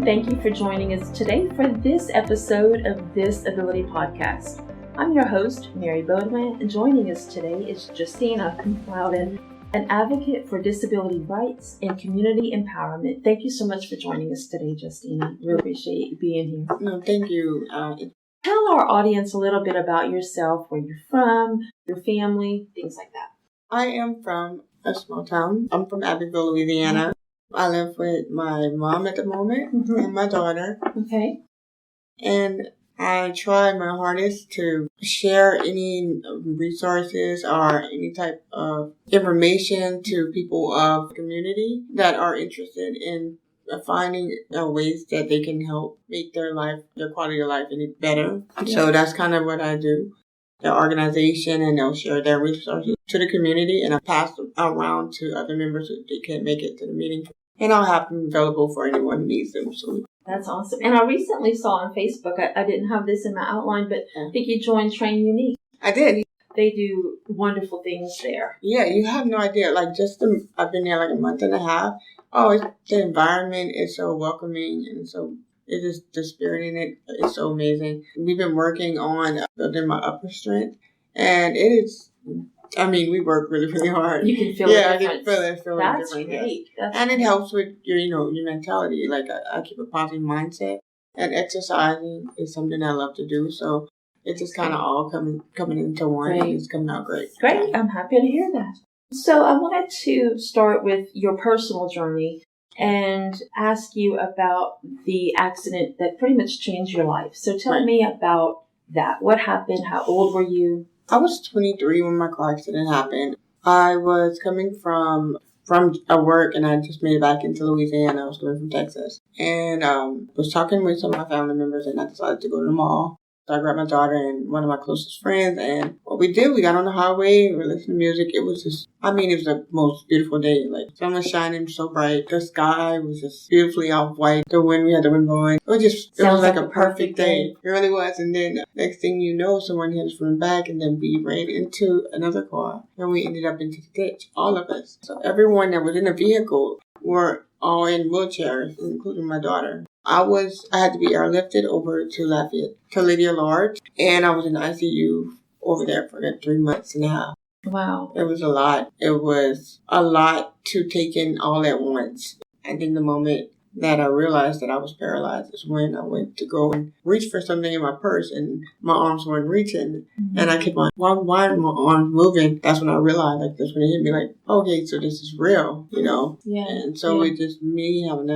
Thank you for joining us today for this episode of This Ability Podcast. I'm your host, Mary Beaudoin, and joining us today is Justina Plowden, an advocate for disability rights and community empowerment. Thank you so much for joining us today, Justina. Really appreciate you being here. No, thank you. Tell our audience a little bit about yourself, where you're from, your family, things like that. I am from a small town. I'm from Wheelchair Louisiana. I live with my mom at the moment and my daughter. Okay. And I try my hardest to share any resources or any type of information to people of the community that are interested in finding ways that they can help make their quality of life any better. Yeah. So that's kind of what I do. The organization, and they'll share their resources to the community, and I pass them around to other members if they can't make it to the meeting. And I'll have them available for anyone who needs them. So that's awesome. And I recently saw on Facebook, I didn't have this in my outline, but I think you joined Train Unique. I did. They do wonderful things there. Yeah, you have no idea. I've been there like a month and a half. The environment is so welcoming, and so it is, the spirit in it is so amazing. We've been working on building my upper strength, and it is, we work really, really hard. You can feel the difference. Yeah, I can feel it. That's great. And it helps with your mentality. Like, I keep a positive mindset, and exercising is something I love to do. So it's just kind of all coming into one. Great. And it's coming out great. Great. I'm happy to hear that. So I wanted to start with your personal journey and ask you about the accident that pretty much changed your life. So tell me about that. What happened? How old were you? I was 23 when my car accident happened. I was coming from work, and I just made it back into Louisiana. I was coming from Texas. And was talking with some of my family members, and I decided to go to the mall. So I grabbed my daughter and one of my closest friends, and what we did, we got on the highway, we were listening to music. It was just, it was the most beautiful day. Like, sun was shining so bright. The sky was just beautifully off-white. We had the wind blowing. It was like a perfect day. It really was. And then next thing you know, someone hit us from the back, and then we ran into another car, and we ended up into the ditch, all of us. So everyone that was in the vehicle were all in wheelchairs, including my daughter. I had to be airlifted over to Lafayette, to Lydia Large, and I was in the ICU over there for 3 months and a half. Wow. It was a lot. It was a lot to take in all at once. I think the moment that I realized that I was paralyzed is when I went to go and reach for something in my purse, and my arms weren't reaching. Mm-hmm. And I kept on, why are my arms moving? That's when I realized, that's when it hit me, okay, so this is real, Yeah. And so it's just me having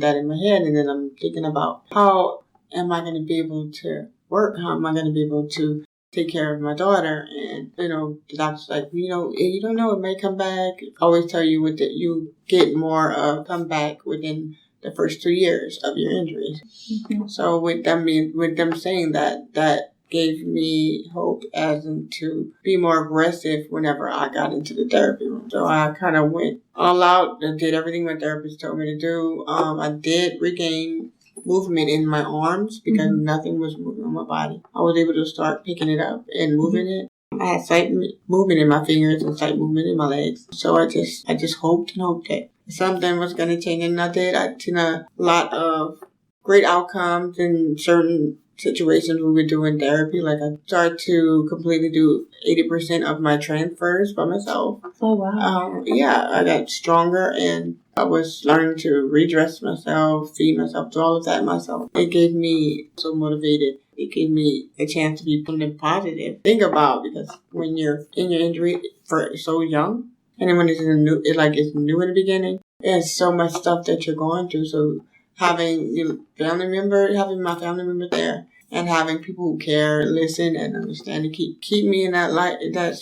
that in my head, and then I'm thinking about, how am I going to be able to work? How am I going to be able to take care of my daughter? And, the doctor's like, you don't know, it may come back. I always tell you you get more of comeback within the first 2 years of your injuries. Mm-hmm. So with them saying that gave me hope as in to be more aggressive whenever I got into the therapy room. So I kind of went all out and did everything my therapist told me to do. I did regain movement in my arms because nothing was moving on my body. I was able to start picking it up and moving it. I had sight movement in my fingers and sight movement in my legs. So I just hoped and hoped that something was going to change, and I did. I'd seen a lot of great outcomes in certain situations we would do in therapy. Like, I started to completely do 80% of my transfers by myself. Oh, wow. I got stronger, and I was learning to redress myself, feed myself, do all of that myself. It gave me so motivated. It gave me a chance to be something positive. Think about, because when you're in your injury for so young, and then when it's new in the beginning, there's so much stuff that you're going through. So having my family member there, and having people who care, listen, and understand to keep me in that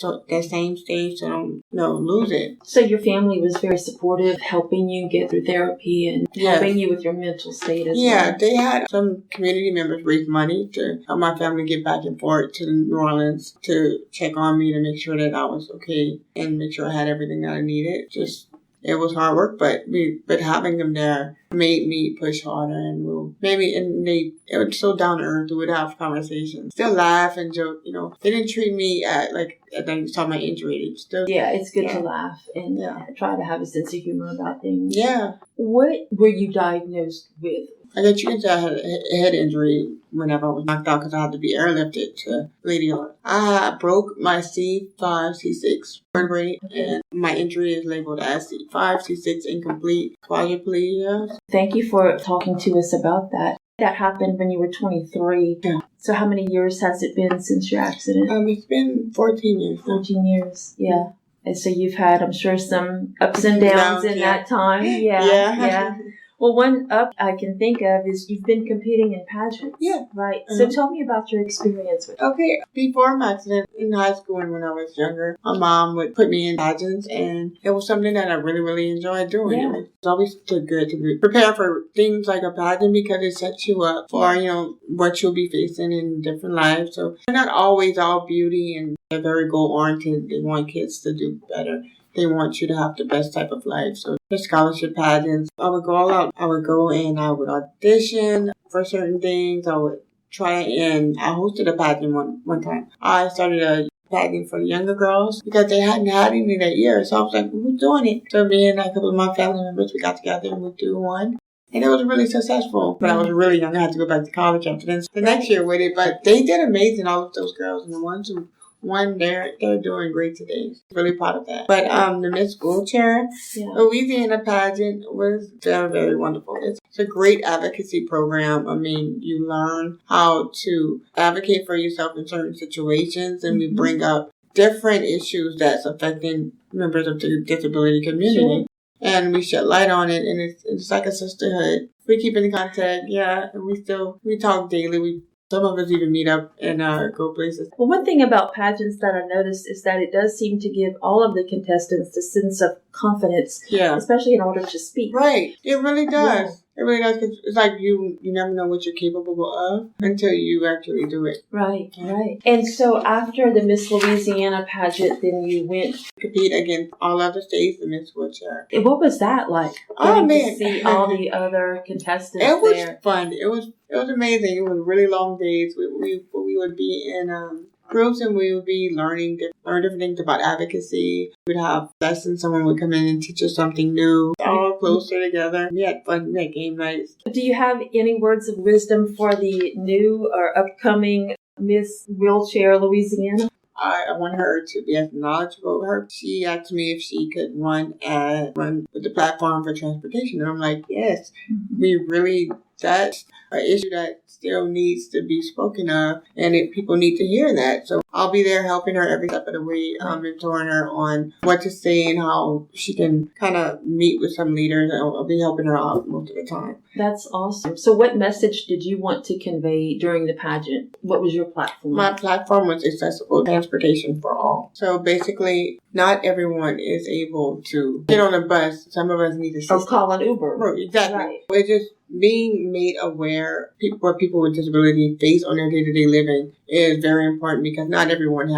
same stage, so I don't lose it. So your family was very supportive, helping you get through therapy and helping you with your mental state as well. Yeah, they had some community members raise money to help my family get back and forth to New Orleans to check on me, to make sure that I was okay and make sure I had everything that I needed. It was hard work, but having them there made me push harder, and it was so down to earth. We would have conversations, still laugh and joke. They didn't treat me like you saw my injury. It's good to laugh and try to have a sense of humor about things. Yeah. What were you diagnosed with? I got you into a head injury whenever I was knocked out because I had to be airlifted to Lady Alert. I broke my C5, C6 vertebrae, and my injury is labeled as C5, C6 incomplete quadriplegia. Thank you for talking to us about that. That happened when you were 23. Yeah. So how many years has it been since your accident? It's been 14 years. 14 years, yeah. And so you've had, I'm sure, some ups and downs in that time. Yeah. Well, one up I can think of is you've been competing in pageants. Yeah. Right. So tell me about your experience with it. Okay. Before my accident in high school and when I was younger, my mom would put me in pageants, and it was something that I really, really enjoyed doing. Yeah. It was always so good to be prepared for things like a pageant because it sets you up for, what you'll be facing in different lives. So they're not always all beauty, and they're very goal-oriented. They want kids to do better. They want you to have the best type of life. So the scholarship pageants, I would go all out. I would go and I would audition for certain things. I would try, and I hosted a pageant one time. I started a pageant for the younger girls because they hadn't had any that year. So I was like, who's doing it? So me and a couple of my family members, we got together and we do one. And it was really successful. But I was really young. I had to go back to college after this. The next year with it. But they did amazing, all of those girls. And the ones who won, they're doing great today. Really proud of that. But the Miss Wheelchair Louisiana pageant was very, very wonderful. It's a great advocacy program. I mean, you learn how to advocate for yourself in certain situations, and we bring up different issues that's affecting members of the disability community. Sure. And we shed light on it, and it's like a sisterhood. We keep in contact, and we talk daily. Some of us even meet up and go places. Well, one thing about pageants that I noticed is that it does seem to give all of the contestants a sense of confidence, especially in order to speak. Right. It really does. Yeah. It really does, because it's like you never know what you're capable of until you actually do it. Right. And so after the Miss Louisiana pageant, then you went to compete against all other states in Miss Wheelchair. What was that like? Oh, man. To see all the other contestants It was there. fun. It was amazing. It was really long days. We would be in groups, and we would be learn different things about advocacy. We'd have lessons. Someone would come in and teach us something new. All closer together. We had fun. We had game nights. Do you have any words of wisdom for the new or upcoming Miss Wheelchair Louisiana? I want her to be as knowledgeable. She asked me if she could run with the platform for transportation. And I'm like, yes, that's an issue that still needs to be spoken of, and people need to hear that. So I'll be there helping her every step of the way, mentoring her on what to say and how she can kind of meet with some leaders. I'll be helping her out most of the time. That's awesome. So what message did you want to convey during the pageant? What was your platform? My platform was accessible transportation for all. So basically, not everyone is able to get on a bus. Some of us need assistance. Or call an Uber. Right, exactly. Right. It's just being made aware what people with disability face on their day-to-day living is very important, because not everyone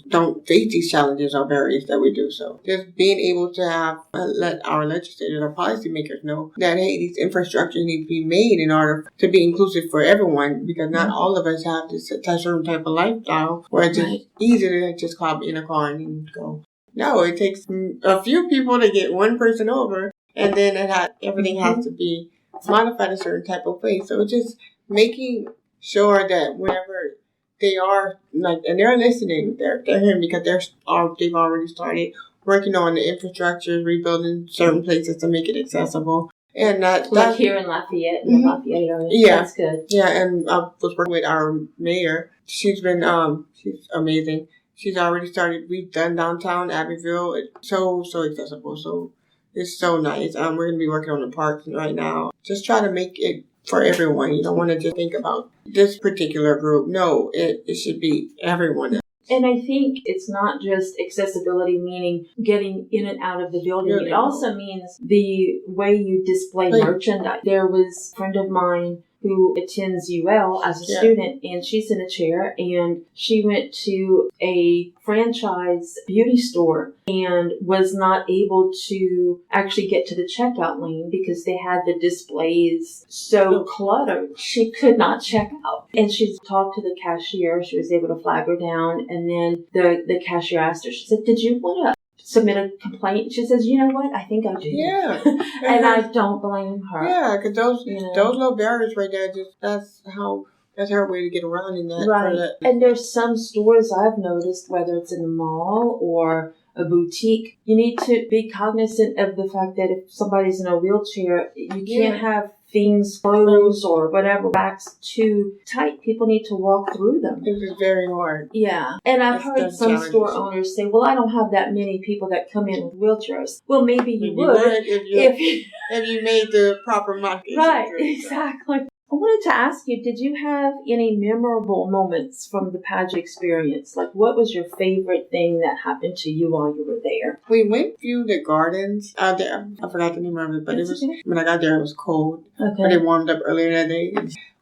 don't face these challenges or barriers that we do. So just being able to let our legislators or policymakers know that, hey, these infrastructures need to be made in order to be inclusive for everyone, because not all of us have this certain type of lifestyle where it's just easy to just climb in a car and go. No, it takes a few people to get one person over, and then everything has to be modified a certain type of way. So just making sure that whenever they are and they're listening, they're hearing, because they've already started working on the infrastructure, rebuilding certain places to make it accessible. And like here in Lafayette, in the Lafayette area. Yeah, that's good. Yeah, and I was working with our mayor. She's been she's amazing. She's already started. We've done downtown Abbeville. It's so accessible. So it's so nice. We're going to be working on the parks right now. Just try to make it for everyone. You don't want to just think about this particular group. No, it should be everyone. And I think it's not just accessibility, meaning getting in and out of the building. It also means the way you display merchandise. There was a friend of mine who attends UL as a student, and she's in a chair, and she went to a franchise beauty store and was not able to actually get to the checkout lane because they had the displays so cluttered. She could not check out. And she talked to the cashier. She was able to flag her down, and then the cashier asked her, she said, did you want to submit a complaint. She says, you know what? I think I do. Yeah. And I don't blame her. Yeah, because those little barriers right there, that's her way to get around in that. Right. And there's some stores I've noticed, whether it's in a mall or a boutique, you need to be cognizant of the fact that if somebody's in a wheelchair, you can't have things closed or whatever backs too tight. People need to walk through them. It is very hard. Yeah. And I've heard some store owners say, well, I don't have that many people that come in with wheelchairs. Well, maybe you would if you made the proper marketing. Right, exactly. I wanted to ask you, did you have any memorable moments from the pageant experience? Like, what was your favorite thing that happened to you while you were there? We went through the gardens out there. I forgot the name of it, but when I got there, it was cold. Okay. But it warmed up earlier that day.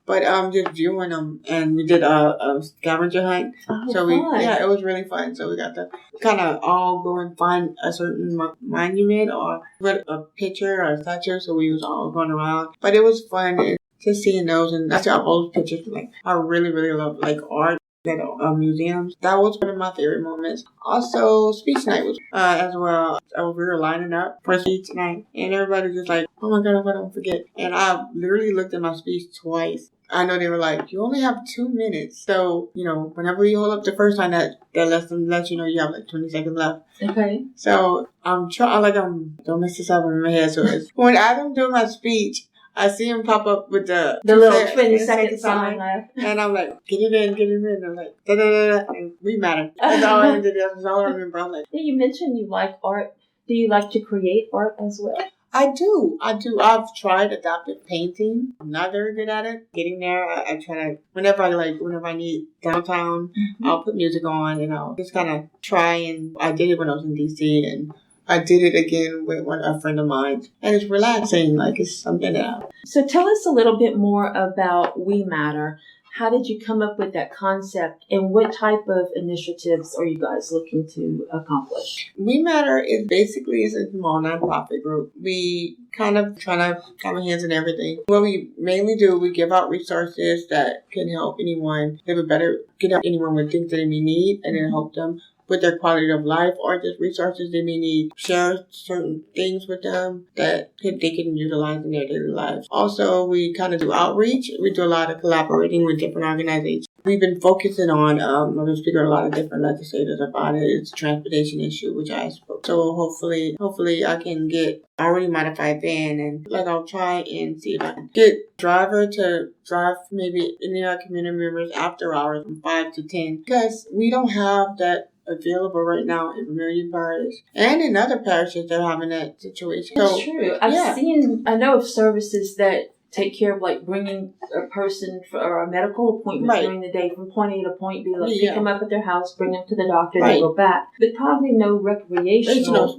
But just viewing them, and we did a scavenger hunt. Oh, so it was really fun. So we got to kind of all go and find a certain monument or put a picture or a statue. So we was all going around, but it was fun. Just seeing those, and that's all those pictures. Like, I really, really love art at museums. That was one of my favorite moments. Also, speech night was as well. We were lining up for speech night, and everybody was just like, "Oh my God, I don't forget." And I literally looked at my speech twice. I know they were like, "You only have 2 minutes." So, whenever you hold up the first time, that lets you know you have 20 seconds left. Okay. So I'm trying, don't mess this up in my head. So when I'm doing my speech, I see him pop up with the little 20-second sign. And I'm like, get it in. And I'm like, da-da-da-da. And we matter. That's all I did. That's all I remember. I'm like, you mentioned you like art. Do you like to create art as well? I do. I've tried adaptive painting. I'm not very good at it. Getting there, I try to, whenever I need downtime, I'll put music on and I'll just kind of try. And I did it when I was in DC, and I did it again with a friend of mine, and it's relaxing. It's something that. So tell us a little bit more about We Matter. How did you come up with that concept, and what type of initiatives are you guys looking to accomplish? We Matter is basically a small nonprofit group. We kind of try to have our hands in everything. What we mainly do, we give out resources that can help anyone get help anyone with things that they may need, and then help them with their quality of life, or just resources they may need. Share certain things with them that they can utilize in their daily lives. Also, we kind of do outreach. We do a lot of collaborating with different organizations. We've been focusing on, I've been speaking to a lot of different legislators about it. It's a transportation issue, which I spoke. So hopefully I can get already modified van, and I'll try and see if I can get driver to drive maybe any of our community members after hours from 5 to 10, because we don't have that available right now in Vermilion Parish and in other parishes that are having that situation. That's true. I know of services that take care of bringing a person for a medical appointment during the day from point A to point B, pick them up at their house, bring them to the doctor, and go back. But probably no recreational.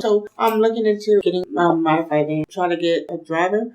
So I'm looking into getting modified van. Try to get a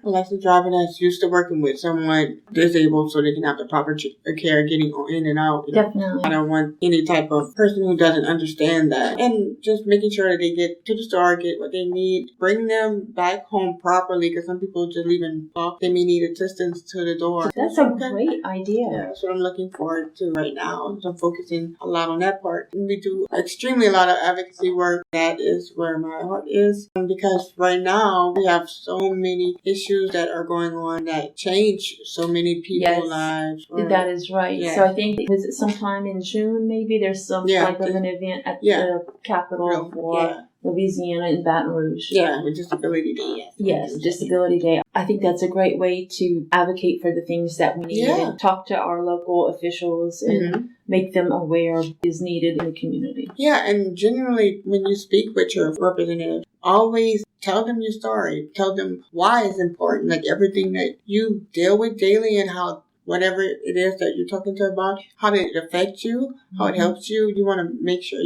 licensed driver that's used to working with someone disabled, so they can have the proper care getting in and out. Definitely. I don't want any type of person who doesn't understand that. And just making sure that they get to the store, get what they need, bring them back home properly, because some people just leaving. They may need assistance to the door. That's a great idea. Yeah, that's what I'm looking forward to right now. So I'm focusing a lot on that part. And we do extremely a lot of advocacy work. That is where my heart is. Because right now we have so many issues that are going on that change so many people's lives. That is right. Yeah. So I think, was it sometime in June maybe? There's some type of an event at the Capitol for Louisiana in Baton Rouge. Yeah, with Disability Day. Yes, Disability Day. I think that's a great way to advocate for the things that we need and talk to our local officials and make them aware of what is needed in the community. Yeah, and generally when you speak with your representative, always tell them your story. Tell them why it's important, everything that you deal with daily and how whatever it is that you're talking to about, how did it affect you, how it helps you. You want to make sure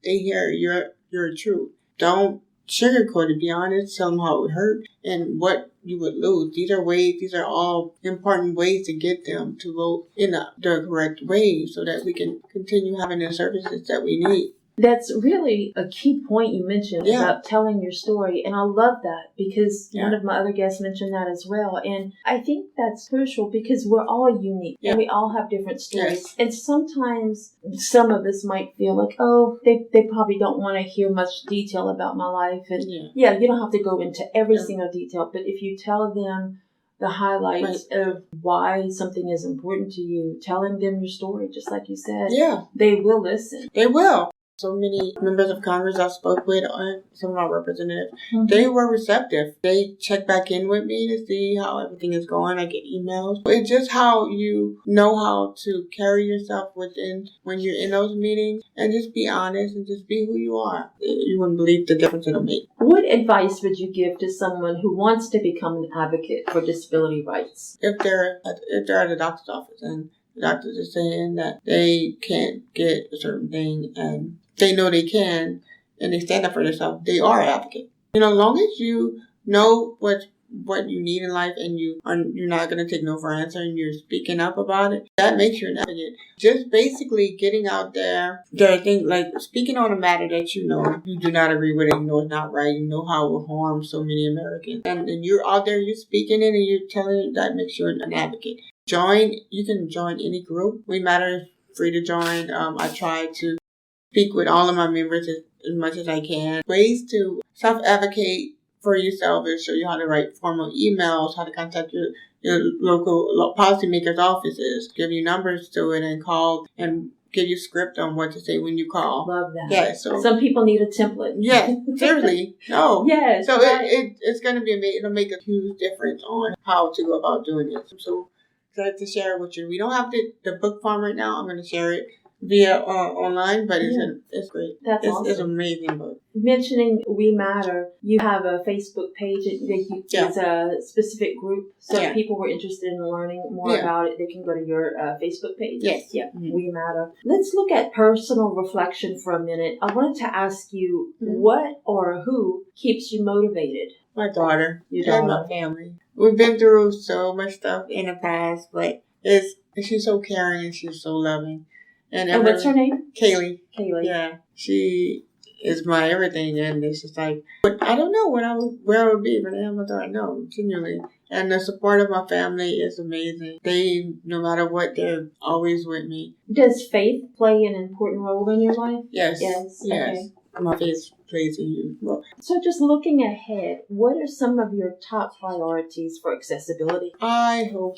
they hear your truth. Don't sugarcoat it. Be honest. Tell them how it would hurt and what you would lose. These are all important ways to get them to vote in the correct way so that we can continue having the services that we need. That's really a key point you mentioned about telling your story. And I love that because one of my other guests mentioned that as well. And I think that's crucial because we're all unique and we all have different stories. Yes. And sometimes some of us might feel like, oh, they probably don't want to hear much detail about my life. And you don't have to go into every single detail. But if you tell them the highlights of why something is important to you, telling them your story, just like you said, they will listen. They will. So many members of Congress I spoke with, some of our representatives, they were receptive. They check back in with me to see how everything is going. I get emails. It's just how you know how to carry yourself when you're in those meetings, and just be honest and just be who you are. You wouldn't believe the difference it'll make. What advice would you give to someone who wants to become an advocate for disability rights? If they're at the doctor's office and the doctors are saying that they can't get a certain thing and they know they can, and they stand up for themselves, they are an advocate. As long as you know what you need in life and you're not going to take no for an answer and you're speaking up about it, that makes you an advocate. Just basically getting out there, speaking on a matter that you know you do not agree with, and you know it's not right, you know how it will harm so many Americans. And you're out there, you're speaking it and you're telling it, that makes you an advocate. You can join any group. We Matter is free to join. I try to speak with all of my members as much as I can. Ways to self-advocate for yourself is show you how to write formal emails, how to contact your local policymakers' offices, give you numbers to it and call and give you script on what to say when you call. Love that. Yeah, so some people need a template. Yeah, seriously. No. Yes. So it's going to be amazing. It'll make a huge difference on how to go about doing it. So excited to share it with you. We don't have the book form right now. I'm going to share it via online, but it's great. That's awesome. It's an amazing book. Mentioning We Matter, you have a Facebook page. It's a specific group. So if people were interested in learning more about it, they can go to your Facebook page. Yes. Yeah. Mm-hmm. We Matter. Let's look at personal reflection for a minute. I wanted to ask you what or who keeps you motivated? My daughter. And my family. We've been through so much stuff in the past, but she's so caring and she's so loving. And what's her name? Kaylee. Yeah. She is my everything, and it's just like, but I don't know where I would be, but I am a daughter. No, genuinely. And the support of my family is amazing. They, no matter what, they're always with me. Does faith play an important role in your life? Yes. Okay. My faith plays a huge role. So just looking ahead, what are some of your top priorities for accessibility? I hope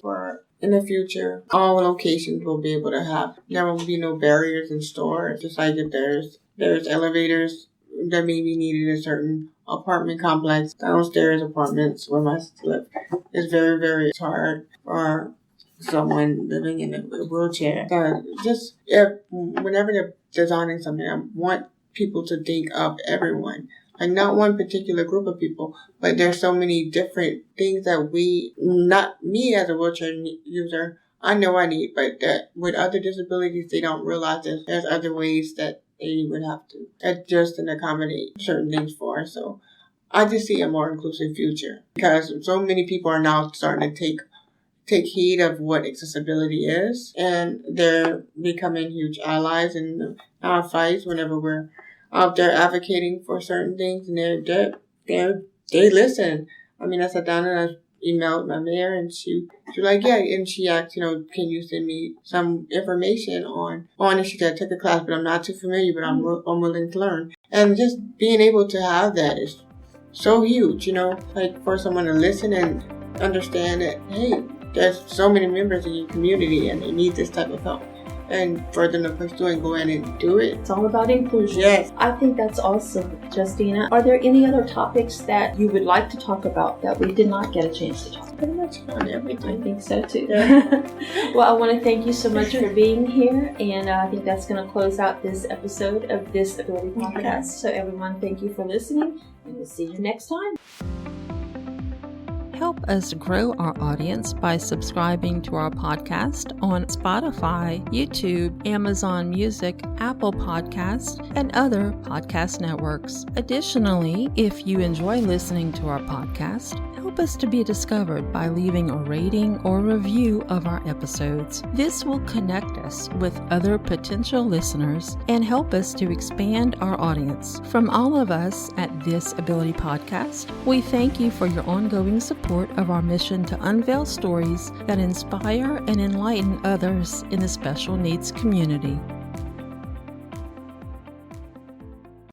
in the future, all locations will be able to there will be no barriers in stores. Just like if there's elevators that may be needed in a certain apartment complex, downstairs apartments where my sister lives, it's very, very hard for someone living in a wheelchair. Whenever they're designing something, I want people to think of everyone. Like not one particular group of people, but there's so many different things that not me as a wheelchair user, I know I need, but that with other disabilities, they don't realize that there's other ways that they would have to adjust and accommodate certain things for. So I just see a more inclusive future because so many people are now starting to take heed of what accessibility is, and they're becoming huge allies in our fights whenever we're out there advocating for certain things, and they listen. I mean, I sat down and I emailed my mayor, and she was like, yeah, and she asked, can you send me some information on it? She said, I took a class, but I'm not too familiar, but I'm willing to learn. And just being able to have that is so huge, like for someone to listen and understand that, hey, there's so many members in your community and they need this type of help. And for them to pursue and go in and do it. It's all about inclusion. Yes. I think that's awesome, Justina. Are there any other topics that you would like to talk about that we did not get a chance to talk about? Pretty much on everything. I think so too. Yeah. Well, I want to thank you so much for being here. And I think that's going to close out this episode of This Ability Podcast. So everyone, thank you for listening. And we'll see you next time. Help us grow our audience by subscribing to our podcast on Spotify, YouTube, Amazon Music, Apple Podcasts, and other podcast networks. Additionally, if you enjoy listening to our podcast, help help us to be discovered by leaving a rating or review of our episodes. This will connect us with other potential listeners and help us to expand our audience. From all of us at This Ability Podcast, we thank you for your ongoing support of our mission to unveil stories that inspire and enlighten others in the special needs community.